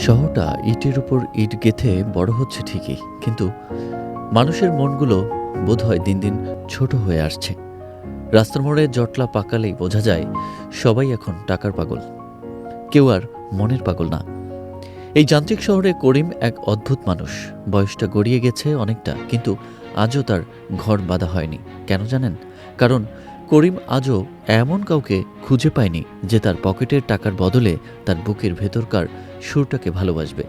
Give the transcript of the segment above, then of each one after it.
শহরটা ইটের উপর ইট গেঁথে বড় হচ্ছে ঠিকই, কিন্তু মানুষের মনগুলো বোধহয় দিন দিন ছোট হয়ে আসছে। রাস্তার মোড়ে জটলা পাকালেই বোঝা যায় সবাই এখন টাকার পাগল, কেউ আর মনের পাগল না। এই যান্ত্রিক শহরে করিম এক অদ্ভুত মানুষ। বয়সটা গড়িয়ে গেছে অনেকটা, কিন্তু আজও তার ঘর বাঁধা হয়নি। কেন জানেন? কারণ করিম আজও এমন কাউকে খুঁজে পায়নি যে তার পকেটের টাকার বদলে তার বুকের ভেতরকার সুরটাকে ভালোবাসবে।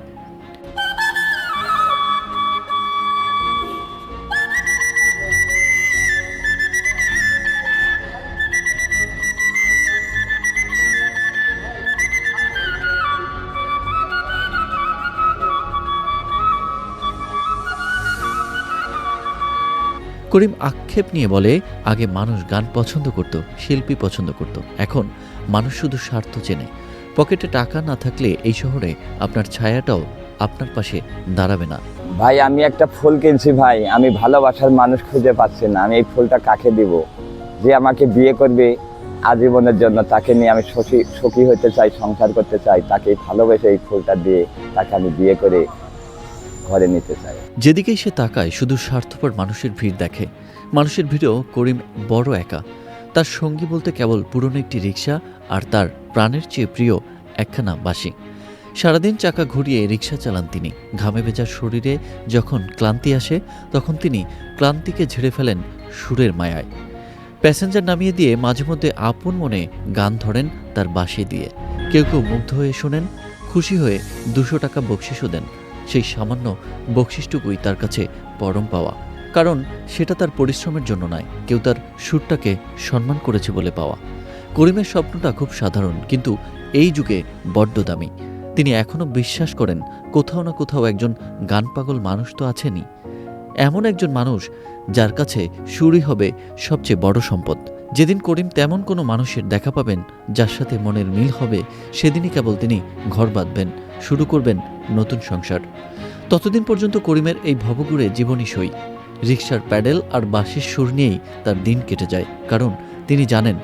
করিম আক্ষেপ নিয়ে বলে, আগে মানুষ গান পছন্দ করত, শিল্পী পছন্দ করত, এখন মানুষ শুধু স্বার্থ চেনে। পকেটে টাকা না থাকলে এই শহরে আপনার ছায়াটাও আপনার পাশে দাঁড়াবে না। ভাই, আমি একটা ফুল কিনছি ভাই, আমি ভালোবাসার মানুষ খুঁজে পাচ্ছি না। আমি এই ফুলটা কাকে দিব? যে আমাকে বিয়ে করবে আজীবনের জন্য, তাকে নিয়ে আমি সুখী হতে চাই, সংসার করতে চাই, তাকে ভালোবেসে এই ফুলটা দিয়ে তাকে আমি বিয়ে করে ঘরে নিতে চাই। যেদিকেই সে তাকায় শুধু স্বার্থপর মানুষের ভিড় দেখে। মানুষের ভিড়েও করিম বড় একা। তার সঙ্গী বলতে কেবল পুরনো একটি রিক্সা আর তার প্রাণের চেয়ে প্রিয় একখানা বাঁশি। সারাদিন চাকা ঘুরিয়ে রিক্সা চালান তিনি। ঘামে ভেজা শরীরে যখন ক্লান্তি আসে, তখন তিনি ক্লান্তিকে ঝেড়ে ফেলেন সুরের মায়ায়। প্যাসেঞ্জার নামিয়ে দিয়ে মাঝে মধ্যে আপন মনে গান ধরেন তার বাঁশি দিয়ে। কেউ কেউ মুগ্ধ হয়ে শোনেন, খুশি হয়ে 200 টাকা বকশিসও দেন। সেই সামান্য বকশিসটুকুই তার কাছে পরম পাওয়া, কারণ সেটা তার পরিশ্রমের জন্য নয়, কেউ তার সুরটাকে সম্মান করেছে বলে পাওয়া। করিমের স্বপ্নটা খুব সাধারণ, কিন্তু এই যুগে বড্ড দামি। তিনি এখনও বিশ্বাস করেন কোথাও না কোথাও একজন গান পাগল মানুষ তো আছেনই, এমন একজন মানুষ যার কাছে সুরই হবে সবচেয়ে বড় সম্পদ। যেদিন করিম তেমন কোনো মানুষের দেখা পাবেন যার সাথে মনের মিল হবে, সেদিনই কেবল তিনি ঘর বাঁধবেন, শুরু করবেন নতুন সংসার। ততদিন পর্যন্ত করিমের এই ভবঘুরে জীবনই সই। রিকশার প্যাডেল আর বাঁশির সুর নিয়েই তার দিন কেটে যায়, কারণ তিনি জানেন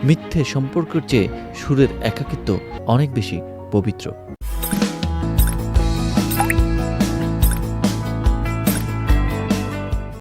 মিথ্যে সম্পর্কের চেয়ে সুরের একাকিত্ব অনেক বেশি পবিত্র।